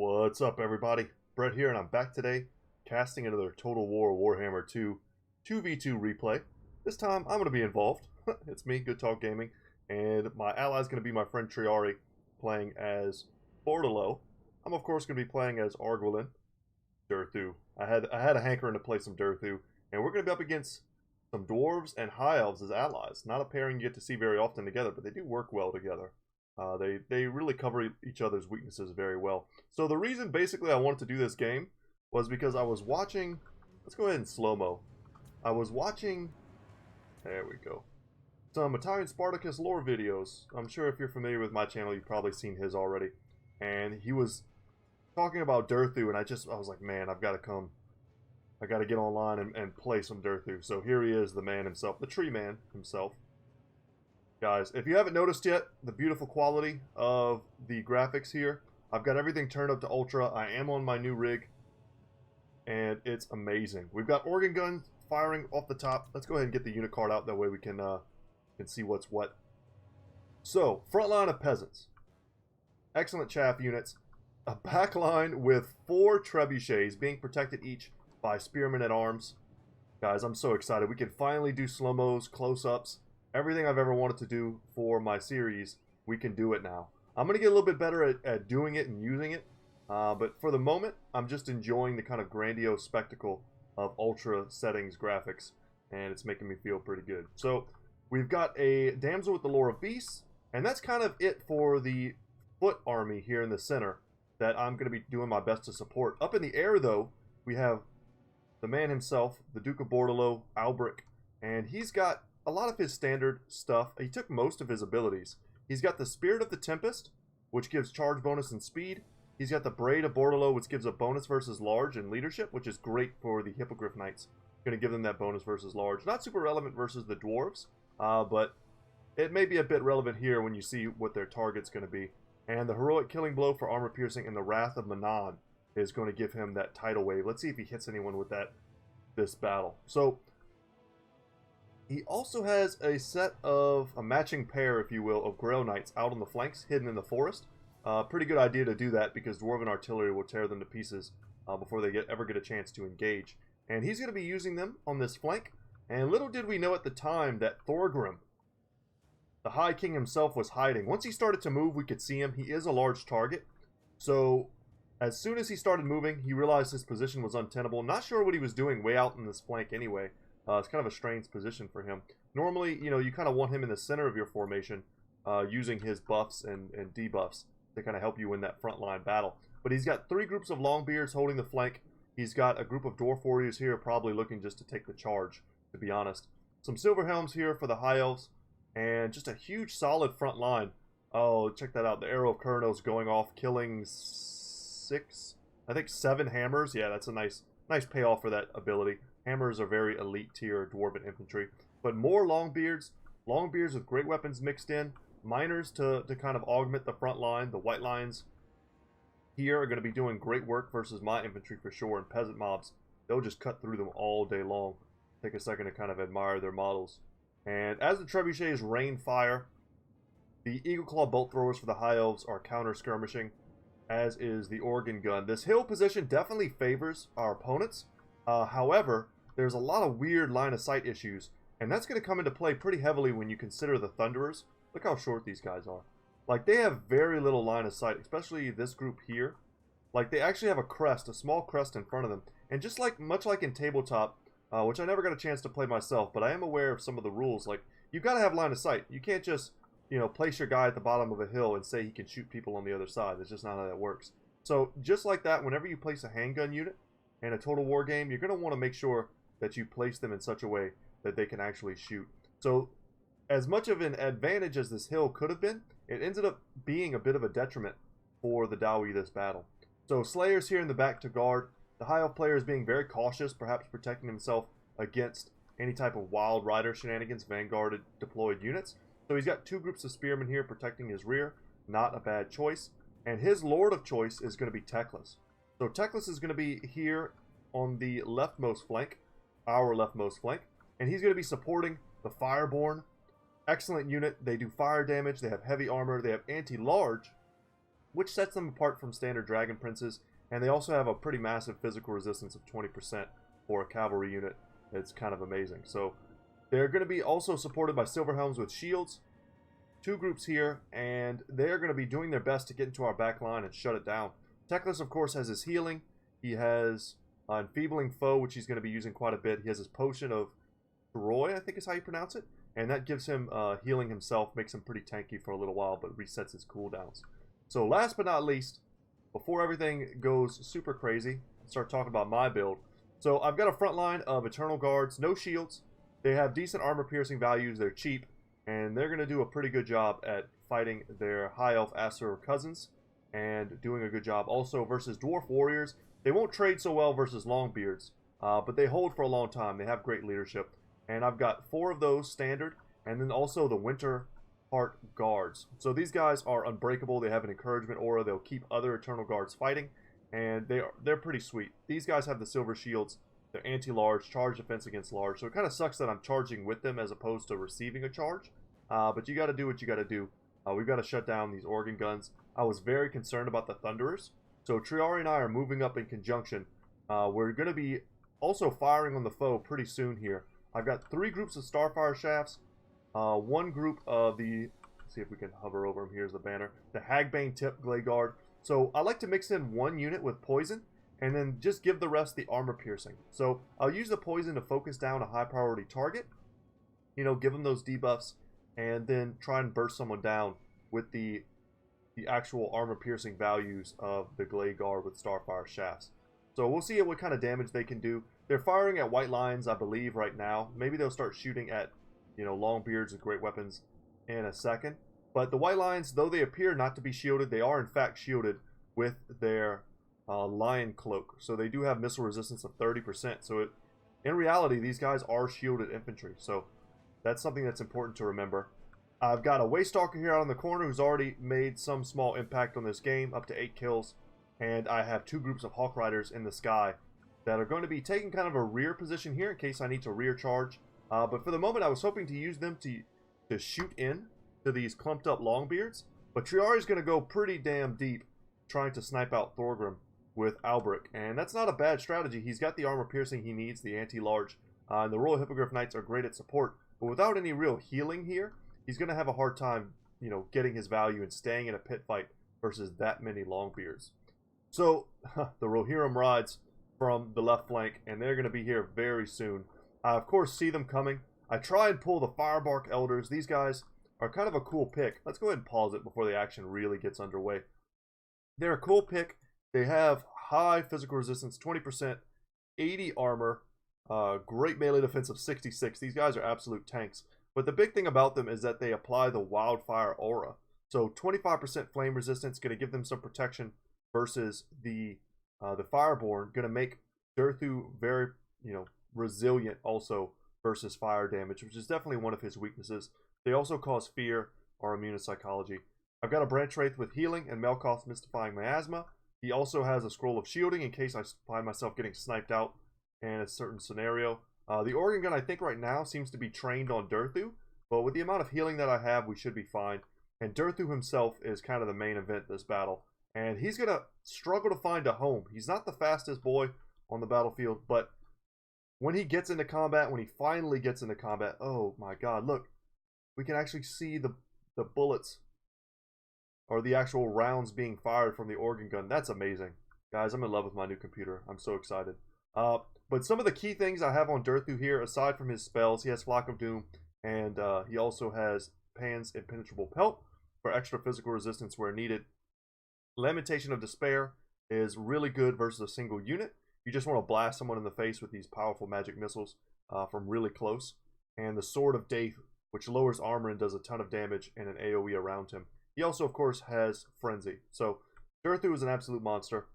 What's up, everybody? Brett here, and I'm back today casting another Total War Warhammer 2 2v2 replay. This time, I'm going to be involved. It's me, Good Talk Gaming, and my ally is going to be my friend Triari, playing as Bordalo. I'm, of course, going to be playing as Arguelin, Durthu. I had a hankering to play some Durthu, and we're going to be up against some Dwarves and High Elves as allies. Not a pairing you get to see very often together, but they do work well together. They really cover each other's weaknesses very well. So the reason basically I wanted to do this game was because I was watching, let's go ahead and slow-mo. I was watching, there we go, some Italian Spartacus lore videos. I'm sure if you're familiar with my channel, you've probably seen his already. And he was talking about Durthu, and I was like, man, I've got to come. I got to get online and play some Durthu. So here he is, the man himself, the tree man himself. Guys, if you haven't noticed yet, the beautiful quality of the graphics here, I've got everything turned up to ultra. I am on my new rig, and it's amazing. We've got organ guns firing off the top. Let's go ahead and get the unit card out. That way we can see what's what. So, front line of peasants. Excellent chaff units. A back line with 4 trebuchets being protected each by spearmen at arms. Guys, I'm so excited. We can finally do slow-mos, close-ups. Everything I've ever wanted to do for my series, we can do it now. I'm going to get a little bit better at doing it and using it. But for the moment, I'm just enjoying the kind of grandiose spectacle of ultra settings graphics. And it's making me feel pretty good. So, we've got a damsel with the lore of beasts. And that's kind of it for the foot army here in the center that I'm going to be doing my best to support. Up in the air, though, we have the man himself, the Duke of Bordalo, Alberic. And he's got a lot of his standard stuff. He took most of his abilities. He's got the Spirit of the Tempest, which gives charge bonus and speed. He's got the Braid of Bordalo, which gives a bonus versus large and leadership, which is great for the Hippogriff Knights. Going to give them that bonus versus large. Not super relevant versus the Dwarves, but it may be a bit relevant here when you see what their target's going to be. And the Heroic Killing Blow for armor piercing and the Wrath of Manon is going to give him that tidal wave. Let's see if he hits anyone with this battle. So, he also has a set of, a matching pair, if you will, of Grail Knights out on the flanks, hidden in the forest. Pretty good idea to do that because Dwarven artillery will tear them to pieces before they ever get a chance to engage. And he's going to be using them on this flank. And little did we know at the time that Thorgrim, the High King himself, was hiding. Once he started to move, we could see him. He is a large target. So, as soon as he started moving, he realized his position was untenable. Not sure what he was doing way out in this flank anyway. It's kind of a strange position for him. Normally, you kind of want him in the center of your formation, using his buffs and debuffs to kind of help you win that frontline battle. But he's got 3 groups of Longbeards holding the flank. He's got a group of Dwarf Warriors here, probably looking just to take the charge, to be honest. Some Silver Helms here for the High Elves, and just a huge, solid front line. Oh, check that out. The Arrow of Kurnos going off, killing 7 hammers. Yeah, that's a nice payoff for that ability. Hammers are very elite tier Dwarven infantry. But more Longbeards with great weapons mixed in. Miners to kind of augment the front line. The White Lions here are going to be doing great work versus my infantry for sure. And peasant mobs, they'll just cut through them all day long. Take a second to kind of admire their models. And as the trebuchets rain fire, the Eagle Claw bolt throwers for the High Elves are counter skirmishing, as is the organ gun. This hill position definitely favors our opponents. However, there's a lot of weird line of sight issues, and that's going to come into play pretty heavily when you consider the Thunderers. Look how short these guys are. Like, they have very little line of sight, especially this group here. Like, they actually have a crest, a small crest in front of them. And just like, much like in Tabletop, which I never got a chance to play myself, but I am aware of some of the rules. Like, you've got to have line of sight. You can't just, place your guy at the bottom of a hill and say he can shoot people on the other side. That's just not how that works. So, just like that, whenever you place a handgun unit in a Total War game, you're going to want to make sure that you place them in such a way that they can actually shoot. So, as much of an advantage as this hill could have been, it ended up being a bit of a detriment for the Dowie this battle. So, Slayers here in the back to guard. The High Elf player is being very cautious, perhaps protecting himself against any type of Wild Rider shenanigans, vanguarded deployed units. So, he's got 2 groups of spearmen here protecting his rear. Not a bad choice. And his Lord of choice is going to be Teclis. So Teclis is going to be here on the leftmost flank, our leftmost flank, and he's going to be supporting the Fireborn. Excellent unit. They do fire damage. They have heavy armor. They have anti-large. which sets them apart from standard Dragon Princes, and they also have a pretty massive physical resistance of 20% for a cavalry unit. It's kind of amazing. So they're going to be also supported by Silver Helms with shields. 2 groups here, and they're going to be doing their best to get into our back line and shut it down. Teclis, of course, has his healing. He has Enfeebling Foe, which he's going to be using quite a bit. He has his Potion of Troy, I think is how you pronounce it. And that gives him healing himself, makes him pretty tanky for a little while, but resets his cooldowns. So last but not least, before everything goes super crazy, I'll start talking about my build. So I've got a front line of Eternal Guards, no shields. They have decent armor piercing values, they're cheap, and they're going to do a pretty good job at fighting their High Elf Aesir cousins, and doing a good job also versus Dwarf Warriors. They won't trade so well versus Longbeards, but they hold for a long time. They have great leadership. And I've got 4 of those standard, and then also the Winter Heart Guards. So these guys are unbreakable. They have an encouragement aura. They'll keep other Eternal Guards fighting, and they're pretty sweet. These guys have the silver shields. They're anti-large, charge defense against large. So it kind of sucks that I'm charging with them as opposed to receiving a charge. But you got to do what you got to do. We've got to shut down these organ guns. I was very concerned about the Thunderers. So Triari and I are moving up in conjunction. We're going to be also firing on the foe pretty soon here. I've got 3 groups of Starfire Shafts. 1 group of the... Let's see if we can hover over them. Here's the banner. The Hagbane Tip Glade Guard. So I like to mix in 1 unit with poison, and then just give the rest the armor piercing. So I'll use the poison to focus down a high priority target, you know, give them those debuffs, and then try and burst someone down with the actual armor piercing values of the Glade Guard with Starfire Shafts. So we'll see what kind of damage they can do. They're firing at White Lions, I believe, right now. Maybe they'll start shooting at, you know, Longbeards with great weapons in a second. But the White Lions, though they appear not to be shielded, they are in fact shielded with their Lion Cloak. So they do have missile resistance of 30%. So in reality, these guys are shielded infantry. So that's something that's important to remember. I've got a Waystalker here out on the corner who's already made some small impact on this game, up to 8 kills. And I have 2 groups of Hawk Riders in the sky that are going to be taking kind of a rear position here in case I need to rear charge. But for the moment, I was hoping to use them to shoot in to these clumped up Longbeards. But Triari's going to go pretty damn deep trying to snipe out Thorgrim with Alberic. And that's not a bad strategy. He's got the armor piercing he needs, the anti-large. And the Royal Hippogriff Knights are great at support. But without any real healing here, he's going to have a hard time, you know, getting his value and staying in a pit fight versus that many Longbeards. So, the Rohirrim rides from the left flank, and they're going to be here very soon. I, of course, see them coming. I try and pull the Firebark Elders. These guys are kind of a cool pick. Let's go ahead and pause it before the action really gets underway. They're a cool pick. They have high physical resistance, 20%, 80 armor, great melee defense of 66. These guys are absolute tanks. But the big thing about them is that they apply the Wildfire Aura. So 25% flame resistance, going to give them some protection versus the Fireborn. Going to make Durthu very, you know, resilient also versus fire damage, which is definitely one of his weaknesses. They also cause fear or immune to psychology. I've got a Branch Wraith with healing and Melkoth Mystifying Miasma. He also has a Scroll of Shielding in case I find myself getting sniped out in a certain scenario. The Organ Gun I think right now seems to be trained on Durthu, but with the amount of healing that I have, we should be fine. And Durthu himself is kind of the main event this battle. And he's going to struggle to find a home. He's not the fastest boy on the battlefield, but when he gets into combat, when he finally gets into combat, oh my god, look. We can actually see the bullets or the actual rounds being fired from the organ gun. That's amazing. Guys, I'm in love with my new computer. I'm so excited. But some of the key things I have on Durthu here, aside from his spells, he has Flock of Doom, and he also has Pan's Impenetrable Pelt for extra physical resistance where needed. Lamentation of Despair is really good versus a single unit. You just want to blast someone in the face with these powerful magic missiles from really close. And the Sword of Daith, which lowers armor and does a ton of damage in an AoE around him. He also, of course, has Frenzy. So, Durthu is an absolute monster.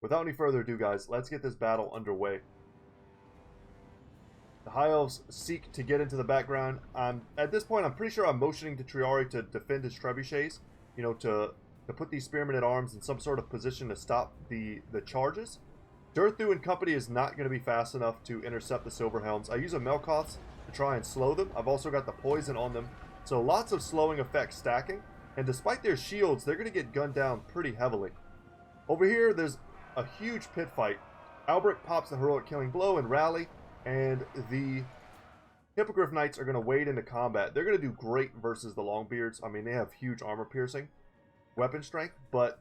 Without any further ado, guys, let's get this battle underway. The High Elves seek to get into the background. At this point, I'm pretty sure I'm motioning to Triari to defend his trebuchets. You know, to put these Spearmen at Arms in some sort of position to stop the charges. Durthu and company is not going to be fast enough to intercept the Silver Helms. I use a Melkoth to try and slow them. I've also got the poison on them. So lots of slowing effects stacking. And despite their shields, they're going to get gunned down pretty heavily. Over here, there's a huge pit fight. Alberic pops the heroic killing blow and rally, and the Hippogriff Knights are going to wade into combat. They're going to do great versus the Longbeards. I mean, they have huge armor piercing, weapon strength, but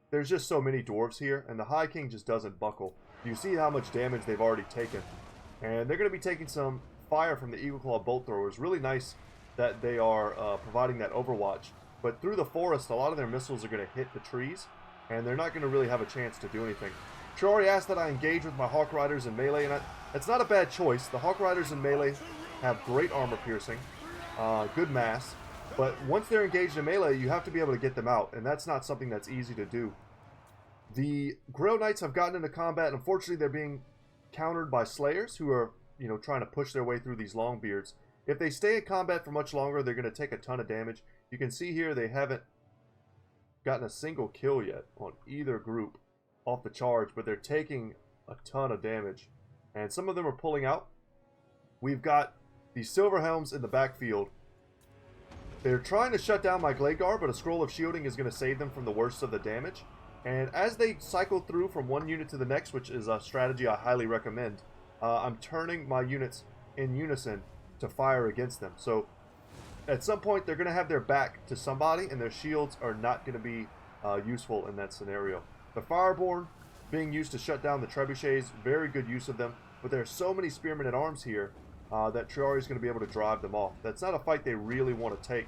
there's just so many dwarves here, and the High King just doesn't buckle. You see how much damage they've already taken. And they're going to be taking some fire from the Eagle Claw bolt throwers. Really nice that they are providing that overwatch. But through the forest, a lot of their missiles are going to hit the trees, and they're not going to really have a chance to do anything. Triori asked that I engage with my Hawk Riders in melee, and it's not a bad choice. The Hawk Riders in melee have great armor piercing, good mass, but once they're engaged in melee, you have to be able to get them out, and that's not something that's easy to do. The Grail Knights have gotten into combat, and unfortunately they're being countered by Slayers, who are, trying to push their way through these Longbeards. If they stay in combat for much longer, they're going to take a ton of damage. You can see here they haven't gotten a single kill yet on either group off the charge, but they're taking a ton of damage. And some of them are pulling out. We've got the Silver Helms in the backfield. They're trying to shut down my Glade Guard, but a Scroll of Shielding is going to save them from the worst of the damage. And as they cycle through from one unit to the next, which is a strategy I highly recommend, I'm turning my units in unison to fire against them. So at some point, they're going to have their back to somebody, and their shields are not going to be useful in that scenario. The Fireborn being used to shut down the Trebuchets, very good use of them, but there are so many Spearmen at Arms here that Triori is going to be able to drive them off. That's not a fight they really want to take.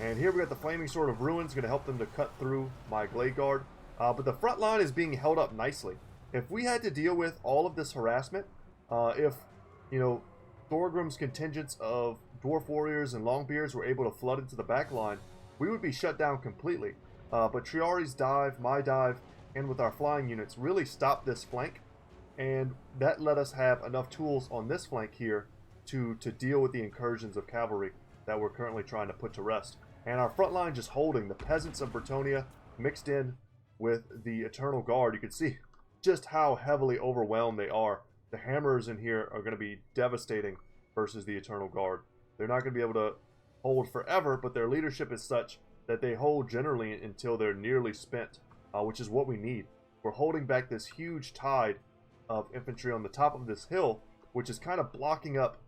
And here we got the Flaming Sword of Ruins, going to help them to cut through my Glade Guard. But the front line is being held up nicely. If we had to deal with all of this harassment, if, Thorgrim's contingents of Dwarf Warriors and Longbeards were able to flood into the back line, we would be shut down completely. But Triori's dive, my dive, and with our flying units really stopped this flank. And that let us have enough tools on this flank here to deal with the incursions of cavalry that we're currently trying to put to rest. And our front line just holding. The peasants of Bretonnia mixed in with the Eternal Guard. You can see just how heavily overwhelmed they are. The Hammerers in here are going to be devastating versus the Eternal Guard. They're not going to be able to hold forever, but their leadership is such that they hold generally until they're nearly spent, which is what we need. We're holding back this huge tide of infantry on the top of this hill, which is kind of blocking up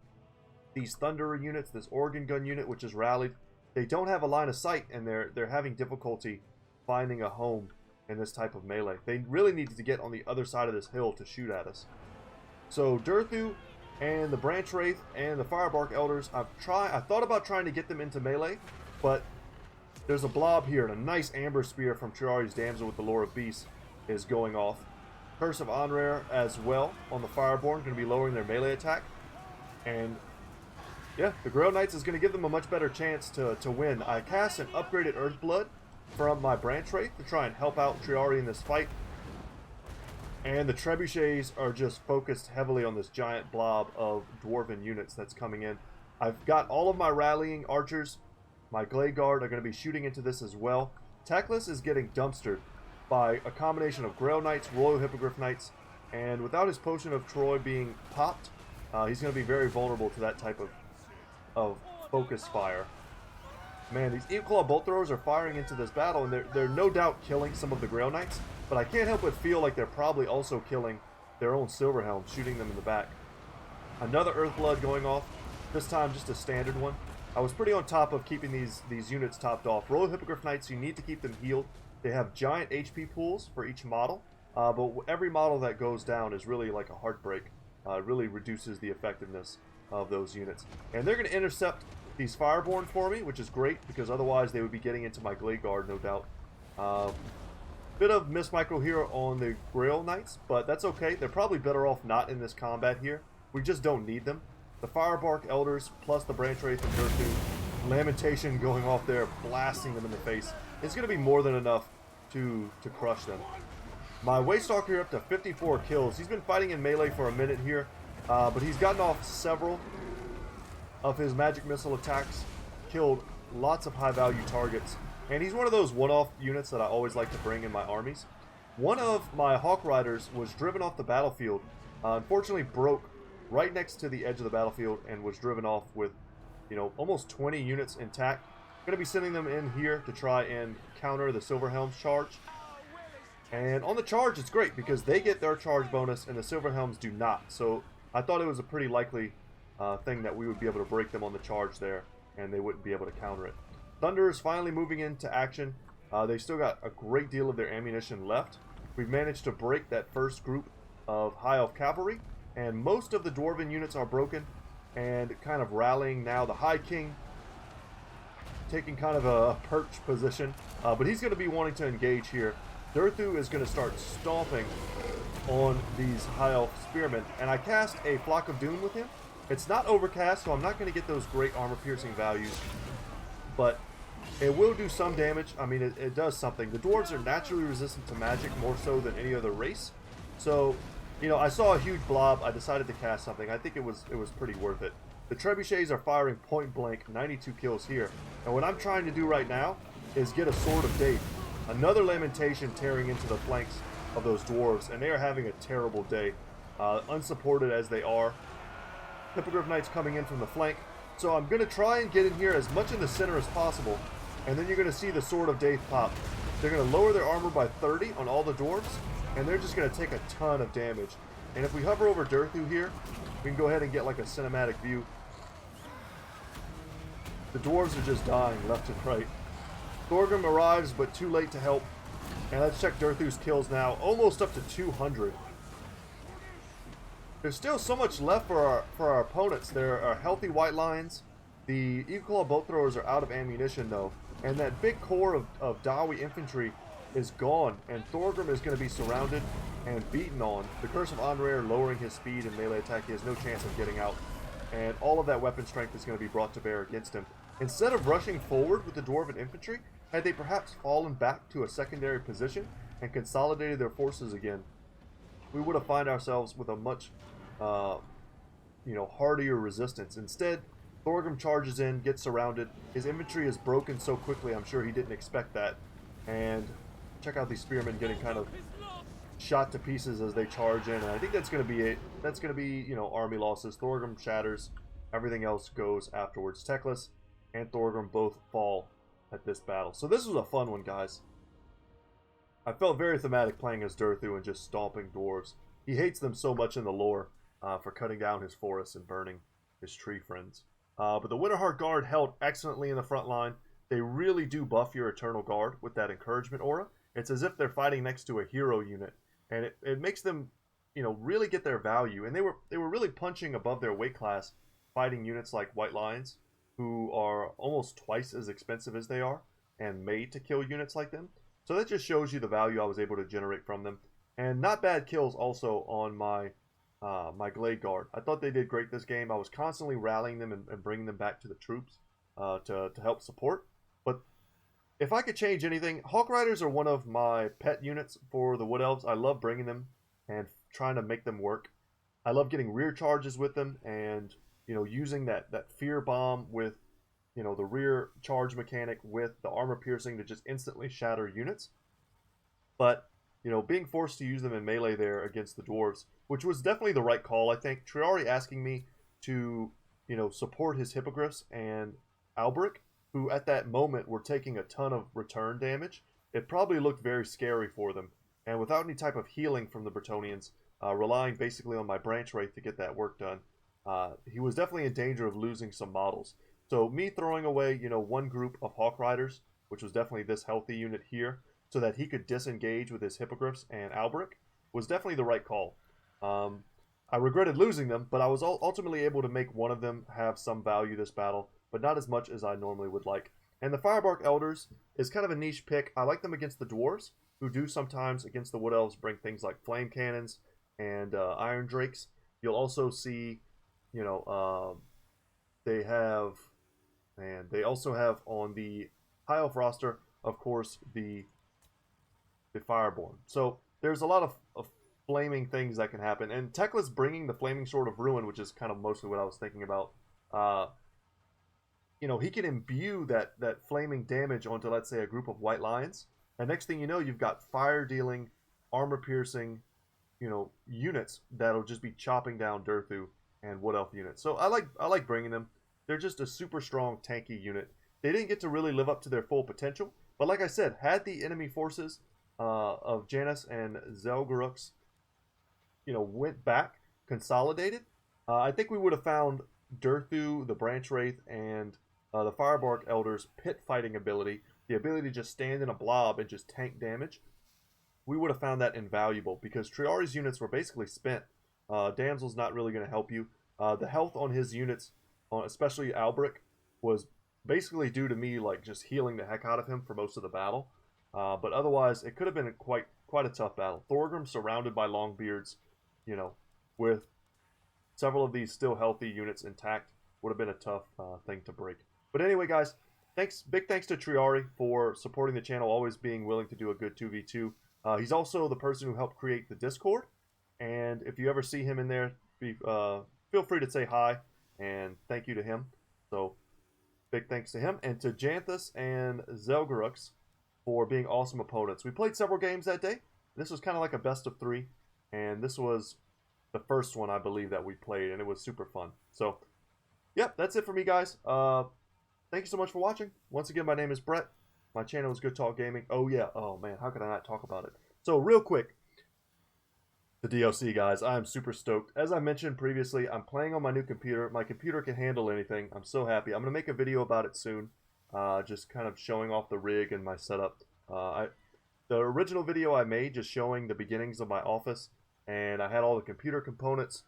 these Thunderer units, this Organ Gun unit, which is rallied. They don't have a line of sight, and they're having difficulty finding a home in this type of melee. They really need to get on the other side of this hill to shoot at us. So Durthu and the Branch Wraith and the Firebark Elders, I thought about trying to get them into melee, but there's a blob here, and a nice Amber Spear from Triari's Damsel with the Lore of Beasts is going off. Curse of Onrare as well on the Fireborn, going to be lowering their melee attack. And yeah, the Grail Knights is going to give them a much better chance to win. I cast an upgraded Earthblood from my Branch Wraith to try and help out Triari in this fight. And the Trebuchets are just focused heavily on this giant blob of Dwarven units that's coming in. I've got all of my rallying archers. My Glade Guard are going to be shooting into this as well. Teclis is getting dumpstered by a combination of Grail Knights, Royal Hippogriff Knights, and without his Potion of Troy being popped, he's going to be very vulnerable to that type of focus fire. Man, these Eagle Claw bolt throwers are firing into this battle, and they're no doubt killing some of the Grail Knights, but I can't help but feel like they're probably also killing their own Silver Helms, shooting them in the back. Another Earthblood going off, this time just a standard one. I was pretty on top of keeping these units topped off. Royal Hippogriff Knights, you need to keep them healed. They have giant HP pools for each model, but every model that goes down is really like a heartbreak. It really reduces the effectiveness of those units. And they're going to intercept these Fireborn for me, which is great, because otherwise they would be getting into my Glade Guard, no doubt. Bit of miss micro here on the Grail Knights, but that's okay. They're probably better off not in this combat here. We just don't need them. The Firebark Elders, plus the Branch Wraith and Durthu, Lamentation going off there, blasting them in the face. It's going to be more than enough to crush them. My Waystalker up to 54 kills. He's been fighting in melee for a minute here, but he's gotten off several of his magic missile attacks, killed lots of high-value targets, and he's one of those one-off units that I always like to bring in my armies. One of my Hawk Riders was driven off the battlefield, unfortunately broke right next to the edge of the battlefield and was driven off with, almost 20 units intact. Going to be sending them in here to try and counter the Silverhelm's charge. And on the charge, it's great because they get their charge bonus and the Silverhelms do not. So I thought it was a pretty likely thing that we would be able to break them on the charge there, and they wouldn't be able to counter it. Thunder is finally moving into action. They still got a great deal of their ammunition left. We've managed to break that first group of High Elf Cavalry, and most of the Dwarven units are broken and kind of rallying now. The High King taking kind of a perch position, but he's going to be wanting to engage here. Durthu is going to start stomping on these High Elf Spearmen, and I cast a Flock of Doom with him. It's not overcast, so I'm not going to get those great armor-piercing values, but it will do some damage. I mean, it does something. The dwarves are naturally resistant to magic more so than any other race, so, you know, I saw a huge blob. I decided to cast something. I think it was pretty worth it. The trebuchets are firing point blank, 92 kills here, and what I'm trying to do right now is get a Sword of Date. Another Lamentation tearing into the flanks of those dwarves, and they are having a terrible day, unsupported as they are. Hippogriff Knights coming in from the flank, so I'm going to try and get in here as much in the center as possible, and then you're going to see the Sword of Date pop. They're going to lower their armor by 30 on all the dwarves, and they're just going to take a ton of damage. And if we hover over Durthu here, we can go ahead and get like a cinematic view. The dwarves are just dying left and right. Thorgrim arrives, but too late to help. And let's check Durthu's kills now. Almost up to 200. There's still so much left for our opponents. There are healthy White Lions. The Eagle Claw bolt throwers are out of ammunition, though. And that big core of Dawi infantry is gone. And Thorgrim is going to be surrounded and beaten on. The Curse of Anraer lowering his speed and melee attack. He has no chance of getting out. And all of that weapon strength is going to be brought to bear against him. Instead of rushing forward with the Dwarven infantry, had they perhaps fallen back to a secondary position and consolidated their forces again, we would have found ourselves with a much, hardier resistance. Instead, Thorgrim charges in, gets surrounded. His infantry is broken so quickly, I'm sure he didn't expect that. And check out these spearmen getting kind of shot to pieces as they charge in. And I think that's going to be it. That's going to be, army losses. Thorgrim shatters. Everything else goes afterwards. Teclis and Thorgrim both fall at this battle. So this was a fun one, guys. I felt very thematic playing as Durthu and just stomping dwarves. He hates them so much in the lore for cutting down his forests and burning his tree friends. But the Winterheart Guard held excellently in the front line. They really do buff your Eternal Guard with that encouragement aura. It's as if they're fighting next to a hero unit, and it makes them, really get their value. And they were really punching above their weight class, fighting units like White Lions, who are almost twice as expensive as they are, and made to kill units like them. So that just shows you the value I was able to generate from them. And not bad kills also on my my Glade Guard. I thought they did great this game. I was constantly rallying them and bringing them back to the troops to help support. But if I could change anything, Hawk Riders are one of my pet units for the Wood Elves. I love bringing them and trying to make them work. I love getting rear charges with them and using that fear bomb with, the rear charge mechanic with the armor piercing to just instantly shatter units. But, being forced to use them in melee there against the dwarves, which was definitely the right call, I think. Triari asking me to, support his hippogriffs and Alberic, who at that moment were taking a ton of return damage. It probably looked very scary for them. And without any type of healing from the Bretonnians, relying basically on my branch wraith to get that work done, he was definitely in danger of losing some models. So me throwing away, one group of Hawk Riders, which was definitely this healthy unit here, so that he could disengage with his hippogriffs and Alberic, was definitely the right call. I regretted losing them, but I was ultimately able to make one of them have some value this battle, but not as much as I normally would like. And the Firebark Elders is kind of a niche pick. I like them against the Dwarves, who do sometimes against the Wood Elves bring things like Flame Cannons and Iron Drakes. You'll also see, they also have on the High Elf roster, of course, the Fireborn. So there's a lot of flaming things that can happen. And Teclis bringing the Flaming Sword of Ruin, which is kind of mostly what I was thinking about, he can imbue that flaming damage onto, let's say, a group of White Lions. And next thing you know, you've got fire-dealing, armor-piercing, units that'll just be chopping down Durthu and Wood Elf units. So I like bringing them. They're just a super strong, tanky unit. they didn't get to really live up to their full potential. But like I said, had the enemy forces of Janus and Zelgarux, went back, consolidated, I think we would have found Durthu, the Branch Wraith, and the Firebark Elder's pit fighting ability, the ability to just stand in a blob and just tank damage. We would have found that invaluable because Triari's units were basically spent. Damsel's not really going to help you. The health on his units, especially Alberic, was basically due to me like just healing the heck out of him for most of the battle. But otherwise, it could have been quite a tough battle. Thorgrim surrounded by Longbeards, with several of these still healthy units intact, would have been a tough thing to break. But anyway, guys, big thanks to Triari for supporting the channel, always being willing to do a good 2v2. He's also the person who helped create the Discord, and if you ever see him in there, feel free to say hi, and thank you to him. So, big thanks to him, and to Janthus and Zelgarux for being awesome opponents. We played several games that day. This was kind of like a best of 3, and this was the first one, I believe, that we played, and it was super fun. So, yep, that's it for me, guys. Thank you so much for watching. Once again, my name is Brett. My channel is Good Talk Gaming. Oh, yeah. Oh, man. How could I not talk about it? So, real quick, the DLC, guys. I'm super stoked. As I mentioned previously, I'm playing on my new computer. My computer can handle anything. I'm so happy. I'm going to make a video about it soon. Just kind of showing off the rig and my setup. The original video I made just showing the beginnings of my office. And I had all the computer components,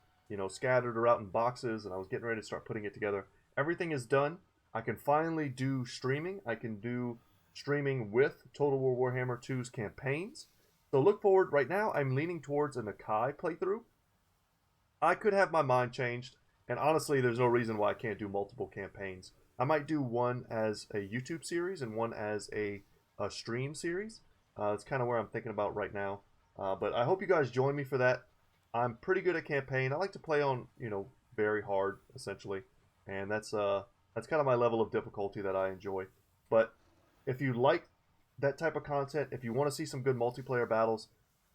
scattered around in boxes. And I was getting ready to start putting it together. Everything is done. I can finally do streaming. I can do streaming with Total War Warhammer 2's campaigns. So look forward. Right now, I'm leaning towards a Nakai playthrough. I could have my mind changed, and honestly, there's no reason why I can't do multiple campaigns. I might do one as a YouTube series and one as a stream series. It's kind of where I'm thinking about right now. But I hope you guys join me for that. I'm pretty good at campaign. I like to play on, very hard, essentially. And that's kind of my level of difficulty that I enjoy. But if you like that type of content, if you want to see some good multiplayer battles,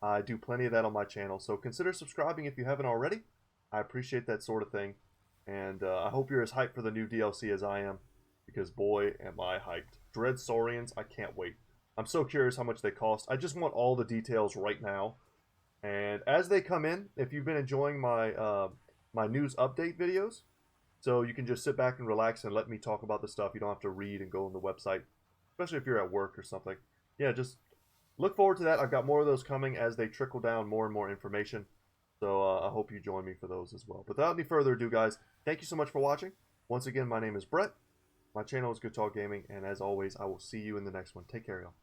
I do plenty of that on my channel. So consider subscribing if you haven't already. I appreciate that sort of thing. And I hope you're as hyped for the new DLC as I am. Because boy, am I hyped. Dread Saurians, I can't wait. I'm so curious how much they cost. I just want all the details right now. And as they come in, if you've been enjoying my my news update videos, so you can just sit back and relax and let me talk about the stuff. You don't have to read and go on the website, especially if you're at work or something. Yeah, just look forward to that. I've got more of those coming as they trickle down more and more information. So I hope you join me for those as well. But without any further ado, guys, thank you so much for watching. Once again, my name is Brett. My channel is Good Talk Gaming. And as always, I will see you in the next one. Take care, y'all.